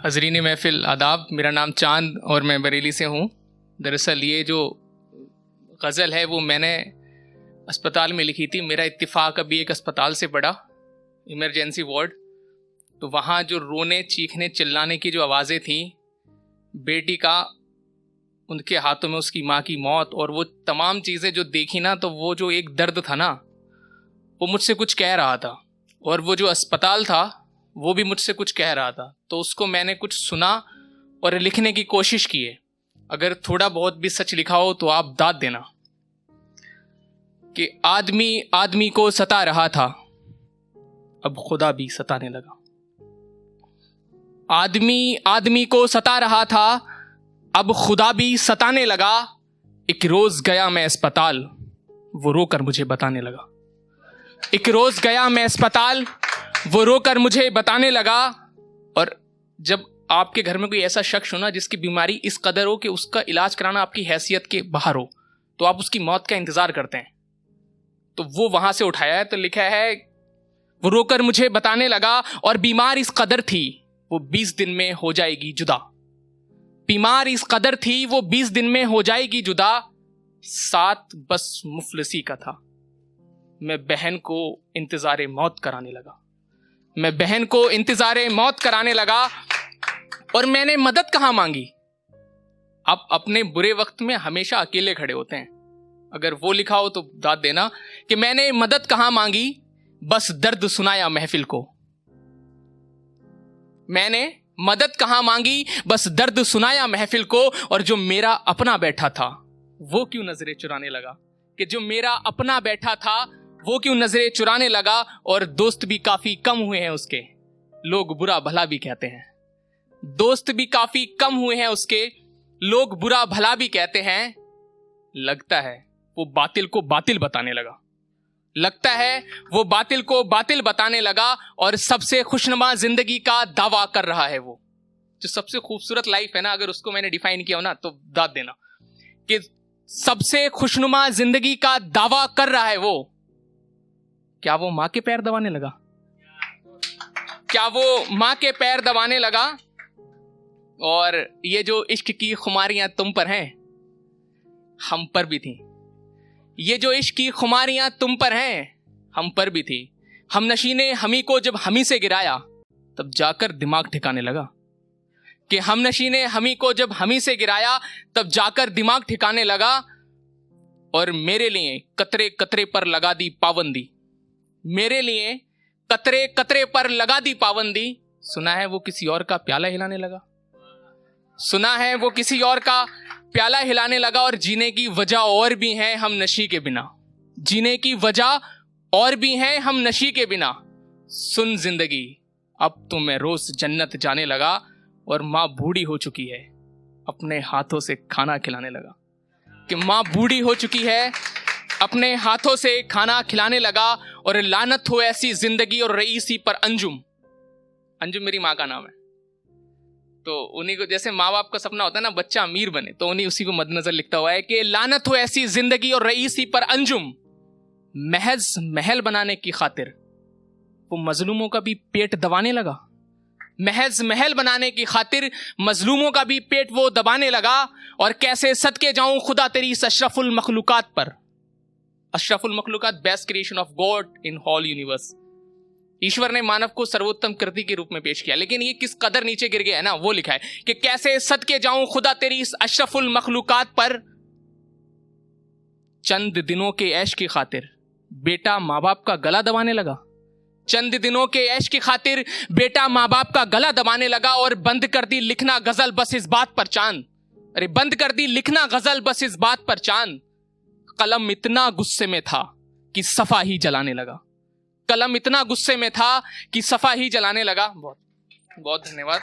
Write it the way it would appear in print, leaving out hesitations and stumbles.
हज़रीन महफ़िल आदाब, मेरा नाम चांद और मैं बरेली से हूँ। दरअसल ये जो गज़ल है वो मैंने अस्पताल में लिखी थी। मेरा इत्तिफ़ाक़ अभी एक अस्पताल से पड़ा, इमरजेंसी वार्ड। तो वहाँ जो रोने चीखने चिल्लाने की जो आवाज़ें थी, बेटी का, उनके हाथों में उसकी माँ की मौत और वो तमाम चीज़ें जो देखी ना, तो वो जो एक दर्द था ना, वो मुझसे कुछ कह रहा था। और वो जो अस्पताल था वो भी मुझसे कुछ कह रहा था। तो उसको मैंने कुछ सुना और लिखने की कोशिश की है। अगर थोड़ा बहुत भी सच लिखा हो तो आप दाद देना। कि आदमी आदमी को सता रहा था, अब खुदा भी सताने लगा। आदमी आदमी को सता रहा था, अब खुदा भी सताने लगा। एक रोज गया मैं अस्पताल, वो रोकर मुझे बताने लगा। एक रोज गया मैं अस्पताल, वो रोकर मुझे बताने लगा। और जब आपके घर में कोई ऐसा शख्स हो ना जिसकी बीमारी इस कदर हो कि उसका इलाज कराना आपकी हैसियत के बाहर हो, तो आप उसकी मौत का इंतजार करते हैं। तो वो वहां से उठाया है, तो लिखा है वो रोकर मुझे बताने लगा। और बीमार इस कदर थी वो 20 दिन में हो जाएगी जुदा। बीमार इस कदर थी वो 20 दिन में हो जाएगी जुदा। साथ बस मुफलिसी का था, मैं बहन को इंतजार मौत कराने लगा। मैं बहन को इंतजार मौत कराने लगा। और मैंने मदद कहां मांगी। आप अपने बुरे वक्त में हमेशा अकेले खड़े होते हैं। अगर वो लिखा हो तो दाद देना कि मैंने मदद कहां मांगी, बस दर्द सुनाया महफिल को। मैंने मदद कहां मांगी, बस दर्द सुनाया महफिल को। और जो मेरा अपना बैठा था वो क्यों नजरें चुराने लगा। कि जो मेरा अपना बैठा था वो क्यों नजरें चुराने लगा। और दोस्त भी काफी कम हुए हैं उसके, लोग बुरा भला भी कहते हैं। दोस्त भी काफी कम हुए हैं उसके, लोग बुरा भला भी कहते हैं। लगता है वो बातिल को बातिल बताने लगा। लगता है वो बातिल को बातिल बताने लगा। और सबसे खुशनुमा जिंदगी का दावा कर रहा है वो। जो सबसे खूबसूरत लाइफ है ना, अगर उसको मैंने डिफाइन किया हो ना, तो दाद देना कि सबसे खुशनुमा जिंदगी का दावा कर रहा है वो। क्या वो मां के पैर दबाने लगा? क्या वो मां के पैर दबाने लगा? और ये जो इश्क की खुमारियां तुम पर हैं, हम पर भी थी। ये जो इश्क की खुमारियां तुम पर हैं, हम पर भी थी। हम नशी ने हमी को जब हमी से गिराया, तब जाकर दिमाग ठिकाने लगा। कि हम नशी ने हमी को जब हमी से गिराया, तब जाकर दिमाग ठिकाने लगा। और मेरे लिए कतरे कतरे पर लगा दी पाबंदी। मेरे लिए कतरे कतरे पर लगा दी पाबंदी। सुना है वो किसी और का प्याला हिलाने लगा। सुना है वो किसी और का प्याला हिलाने लगा। और जीने की वजह और भी है हम नशी के बिना। जीने की वजह और भी है हम नशी के बिना। सुन जिंदगी, अब तो मैं रोज जन्नत जाने लगा। और माँ बूढ़ी हो चुकी है, अपने हाथों से खाना खिलाने लगा। कि माँ बूढ़ी हो चुकी है, अपने हाथों से खाना खिलाने लगा। और लानत हो ऐसी जिंदगी और रईसी पर अंजुम। अंजुम मेरी माँ का नाम है। तो उन्हीं को, जैसे माँ बाप का सपना होता है ना बच्चा अमीर बने, तो उन्हीं उसी को मद्देनजर लिखता हुआ है कि लानत हो ऐसी जिंदगी और रईसी पर अंजुम। महज महल बनाने की खातिर वो मजलूमों का भी पेट दबाने लगा। महज महल बनाने की खातिर मजलूमों का भी पेट वो दबाने लगा। और कैसे सदके जाऊं खुदा तेरी इस अशरफुल मखलूकात पर। अशरफुल मखलूकात, best creation of God in whole universe. ईश्वर ने मानव को सर्वोत्तम कृति के रूप में पेश किया, लेकिन ये किस कदर नीचे गिर गया है ना, वो लिखा है कि कैसे सदके जाऊं खुदा तेरी इस अशरफुल मखलूकात पर। चंद दिनों के ऐश की खातिर बेटा माँ बाप का गला दबाने लगा। चंद दिनों के ऐश की खातिर बेटा माँ बाप का गला दबाने लगा। और बंद कर दी लिखना गजल बस इस बात पर चांद। अरे बंद कर दी लिखना गजल बस इस बात पर चांद। कलम इतना गुस्से में था कि सफा ही जलाने लगा। कलम इतना गुस्से में था कि सफा ही जलाने लगा। बहुत बहुत धन्यवाद।